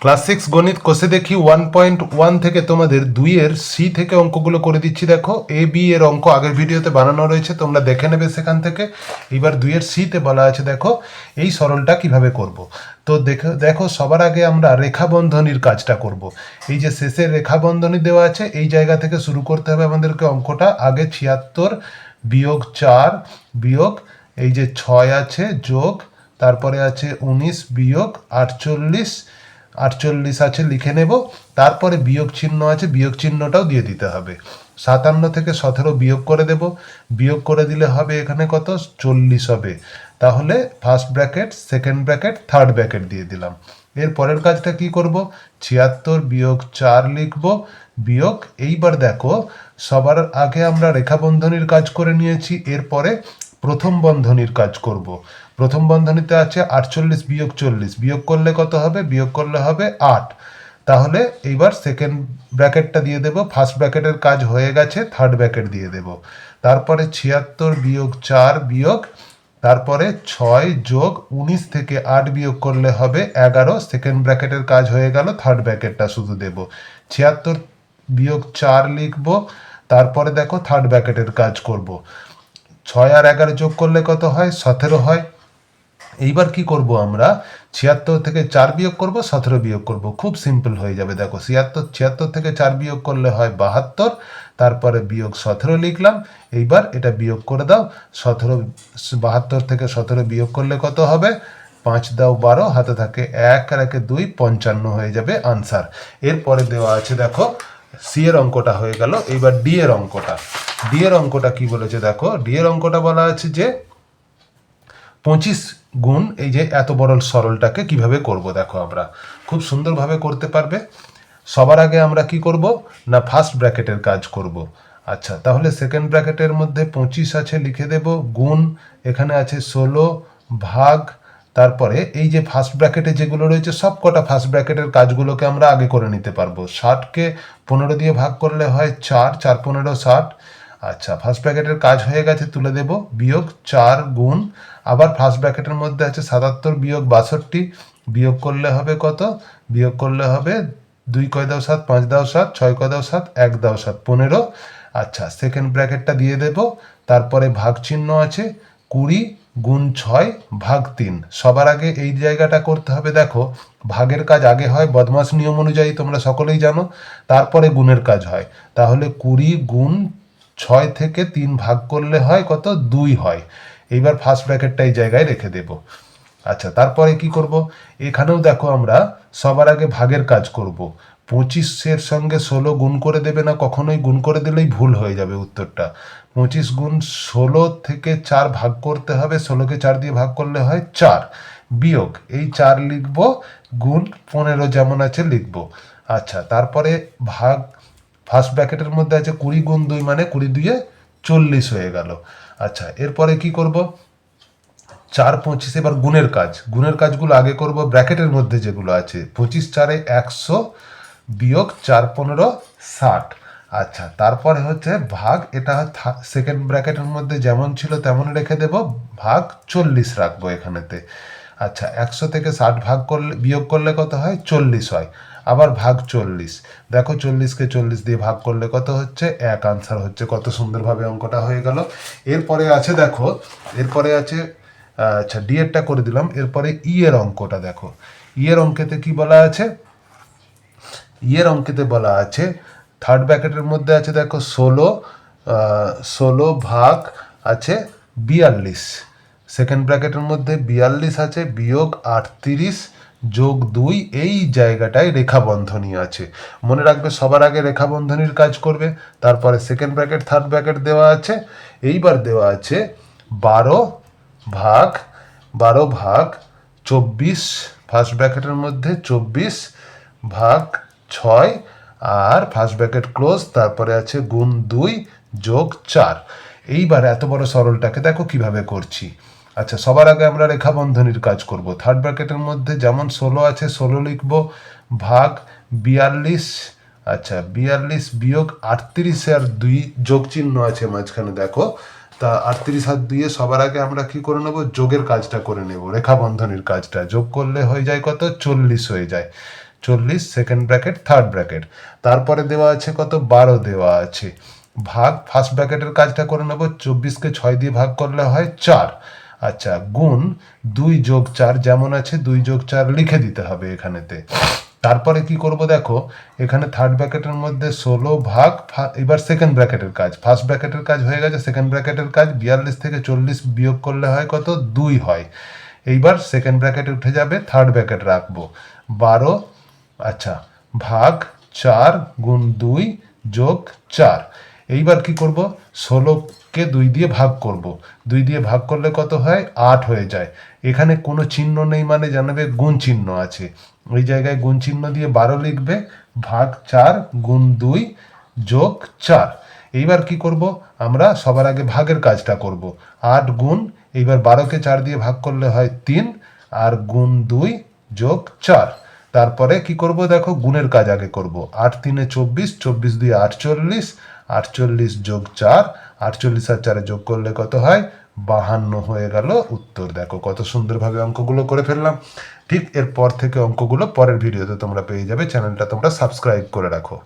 Class 6 গণিত কোষে দেখি 1.1 থেকে তোমাদের 2 এর সি থেকে অঙ্কগুলো করে দিচ্ছি। দেখো এ বি এর অঙ্ক আগের ভিডিওতে বানানো রয়েছে, তোমরা দেখে নেবে সেখান থেকে। এবার 2 এর সি তে বলা আছে দেখো এই সরলটা কিভাবে করব। তো দেখো দেখো সবার আগে আমরা রেখা বন্ধনীর কাজটা করব। এই যে শেষে রেখা বন্ধনী দেওয়া আছে এই জায়গা থেকে শুরু করতে হবে আমাদেরকে অঙ্কটা। আগে 76 বিয়োগ 4 বিয়োগ এই যে 6 আছে যোগ, তারপরে আছে 19 বিয়োগ 48, 48 আছে লিখে নেব। তারপরে বিয়োগ চিহ্ন আছে, বিয়োগ চিহ্নটাও দিয়ে দিতে হবে। 57 থেকে 17 বিয়োগ করে দেব, বিয়োগ করে দিলে হবে এখানে কত 40 হবে। তাহলে first bracket, second bracket, third bracket দিয়ে দিলাম। এর পরের কাজটা কি করব, 76 বিয়োগ 4 লিখব, বিয়োগ এইবার দেখো সবার আগে আমরা রেখা বন্ধনীর কাজ করে নিয়েছি, এরপরে প্রথম বন্ধনীর কাজ করব। প্রথম বন্ধনীতে আছে 48 বিয়োগ 40, বিয়োগ করলে কত হবে, বিয়োগ করলে হবে 8। তাহলে এইবার সেকেন্ড ব্র্যাকেটটা দিয়ে দেব, ফার্স্ট ব্র্যাকেটের কাজ হয়ে গেছে, থার্ড ব্র্যাকেট দিয়ে দেব। তারপরে 76 বিয়োগ 4 বিয়োগ, তারপরে 6 যোগ 19 থেকে 8 বিয়োগ করলে হবে 11, সেকেন্ড ব্র্যাকেটের কাজ হয়ে গেল, থার্ড ব্র্যাকেটটা শুধু দেব। 76 বিয়োগ 4 লিখব, তারপরে দেখো থার্ড ব্র্যাকেটের কাজ করব। 6 আর 11 যোগ করলে কত হয়, 17 হয়। এইবার কি করব আমরা, 76 থেকে 4 বিয়োগ করব, 17 বিয়োগ করব, খুব সিম্পল হয়ে যাবে। দেখো 76 থেকে 4 বিয়োগ করলে হয় 72, তারপরে বিয়োগ 17 লিখলাম। এইবার এটা বিয়োগ করে দাও, 72 থেকে 17 বিয়োগ করলে কত হবে, 5 দাও 12, হাতে থাকে 1 আর 1 2, 55 হয়ে যাবে আনসার। এরপরে দেওয়া আছে দেখো সি এর অঙ্কটা হয়ে গেল। এইবার ডি এর অঙ্কটা, ডি এর অঙ্কটা কি বলেছে দেখো, ডি এর অঙ্কটা বলা আছে যে 25 গুণ এই যে এত বড় সরলটাকে কিভাবে করব। দেখো আমরা খুব সুন্দরভাবে করতে পারবে। সবার আগে আমরা কি করব না, ফার্স্ট ব্র্যাকেটের কাজ করব। আচ্ছা তাহলে সেকেন্ড ব্র্যাকেটের মধ্যে 25 আছে লিখে দেব, গুণ এখানে আছে 16 ভাগ, তারপরে এই যে ফার্স্ট ব্র্যাকেটে যেগুলো রয়েছে সব কটা ফার্স্ট ব্র্যাকেটের কাজগুলোকে আমরা আগে করে নিতে পারবো। 60কে 15 দিয়ে ভাগ করলে হয় 4, 4 15 60। আচ্ছা ফার্স্ট ব্র্যাকেটের কাজ হয়ে গেছে, তুলে দেব, বিয়োগ 4 গুণ, আবার ফার্স্ট ব্র্যাকেটের মধ্যে আছে 77 বিয়োগ 62, বিয়োগ করলে হবে কত, বিয়োগ করলে হবে 2 কয় দাও 7, 5 দাও 7, 6 কয় দাও 7, 1 দাও 7, 15। আচ্ছা সেকেন্ড ব্র্যাকেটটা দিয়ে দেব, তারপরে ভাগ চিহ্ন আছে, 20 গুণ 6 ভাগ 3। সবার আগে এই জায়গাটা করতে হবে। দেখো ভাগের কাজ আগে হয় বদমাস নিয়ম অনুযায়ী, তোমরা সকলেই জানো, তারপরে গুণের কাজ হয়। তাহলে 20 গুণ 6 থেকে 3 ভাগ করলে হয় কত, 2 হয়। এইবার ফার্স্ট ব্র্যাকেটটা এই জায়গায় রেখে দেব। আচ্ছা তারপরে কি করব, এখানেও দেখো আমরা সবার আগে ভাগের কাজ করব। 25-এর সঙ্গে 16 গুণ করে দেবে না, কখনোই গুণ করে দিলেই ভুল হয়ে যাবে উত্তরটা। 25 গুণ 16 থেকে 4 ভাগ করতে হবে, 16কে 4 দিয়ে ভাগ করলে হয় 4, বিয়োগ এই 4 লিখব, গুণ 15 যেমন আছে লিখব। আচ্ছা তারপরে ভাগ, ফার্স্ট ব্র্যাকেটের মধ্যে আছে 20 গুণ 2 মানে 20 2 40 হয়ে গেল। আচ্ছা এরপরে কি করব, 4 25, এবার গুণের কাজ, গুণের কাজগুলো আগে করব ব্র্যাকেটের মধ্যে যেগুলো আছে। 25 4 100 বিয়োগ 4 15 60। আচ্ছা তারপরে হচ্ছে ভাগ, এটা সেকেন্ড ব্র্যাকেটের মধ্যে যেমন ছিল তেমন রেখে দেব, ভাগ 40 রাখবো এখানেতে। আচ্ছা 100 থেকে 60 ভাগ করলে, বিয়োগ করলে কত হয়, 40 হয়। আবার ভাগ 40, দেখো 40কে 40 দিয়ে ভাগ করলে কত হচ্ছে, 1 আনসার হচ্ছে। কত সুন্দরভাবে অঙ্কটা হয়ে গেল। এরপরে আছে দেখো, এরপরে আছে, আচ্ছা ডি এরটা করে দিলাম। এরপরে ই এর অঙ্কটা দেখো, ই এর অঙ্কেতে কি বলা আছে, ই এর অঙ্কেতে বলা আছে থার্ড ব্র্যাকেটের মধ্যে আছে দেখো 16 ভাগ আছে 42, সেকেন্ড ব্র্যাকেটের মধ্যে 42 আছে, বিয়োগ 38 যোগ 2, এই জায়গাটায় রেখা বন্ধনী আছে। মনে রাখবে সবার আগে রেখা বন্ধনীর কাজ করবে, তারপরে সেকেন্ড ব্র্যাকেট থার্ড ব্র্যাকেট দেওয়া আছে। এইবার দেওয়া আছে 12 ভাগ 24, ফার্স্ট ব্র্যাকেটের মধ্যে 24 ভাগ 6, আর ফার্স্ট ব্র্যাকেট ক্লোজ, তারপরে আছে গুণ 2 যোগ 4। এইবার এত বড় সরলটাকে দেখো কিভাবে করছি। আচ্ছা সবার আগে আমরা রেখা বন্ধনীর কাজ করব। থার্ড ব্র্যাকেটের মধ্যে যেমন 16 আছে 16 লিখব, ভাগ 42, আচ্ছা 42 বিয়োগ 38 আর 2 যোগ চিহ্ন আছে মাঝখানে দেখো, তা 38 আর 2 সবার আগে আমরা কি করে নেব, যোগের কাজটা করে নেব, রেখা বন্ধনীর কাজটা যোগ করলে হয়ে যায় কত, 40 হয়ে যায়। 40 সেকেন্ড ব্র্যাকেট থার্ড ব্র্যাকেট, তারপরে দেওয়া আছে কত 12 দেওয়া আছে, ভাগ ফার্স্ট ব্র্যাকেটের কাজটা করে নেব, 24কে 6 দিয়ে ভাগ করলে হয় 4, আচ্ছা গুণ 2 যোগ 4 যেমন আছে 2 যোগ 4 লিখে দিতে হবে এখানেতে। তারপরে কি করব দেখো, এখানে থার্ড ব্র্যাকেটের মধ্যে 16 ভাগ, এবার সেকেন্ড ব্র্যাকেটের কাজ, ফার্স্ট ব্র্যাকেটের কাজ হয়ে গেছে, সেকেন্ড ব্র্যাকেটের কাজ 42 থেকে 40 বিয়োগ করলে হয় কত 2 হয়, এইবার সেকেন্ড ব্র্যাকেটে উঠে যাবে, থার্ড ব্র্যাকেট রাখবো 12, আচ্ছা ভাগ 4 গুণ 2 যোগ 4, এইবার কি করব 16কে 2 দিয়ে ভাগ করব, 2 দিয়ে ভাগ করলে কত হয় 8 হয়ে যায়, এখানে কোনো চিহ্ন নেই মানে জানাবে গুণ চিহ্ন আছে, ওই জায়গায় গুণ চিহ্ন দিয়ে 12 লিখবে, ভাগ 4 গুণ 2 যোগ 4, এইবার কি করব আমরা সবার আগে ভাগের কাজটা করব, 8 গুণ, এইবার 12কে 4 দিয়ে ভাগ করলে হয় 3 আর গুণ 2 যোগ 4, তারপরে কি করব দেখো গুণের কাজ আগে করব, 8 3 24, 24 2 48, 48 যোগ 4, 48 আর 4 যোগ করলে কত হয় 52 হয়ে গেল উত্তর। দেখো কত সুন্দরভাবে অঙ্কগুলো করে ফেললাম। ঠিক এরপর থেকে অঙ্কগুলো পরের ভিডিওতে তোমরা পেয়ে যাবে, চ্যানেলটা তোমরা সাবস্ক্রাইব করে রাখো।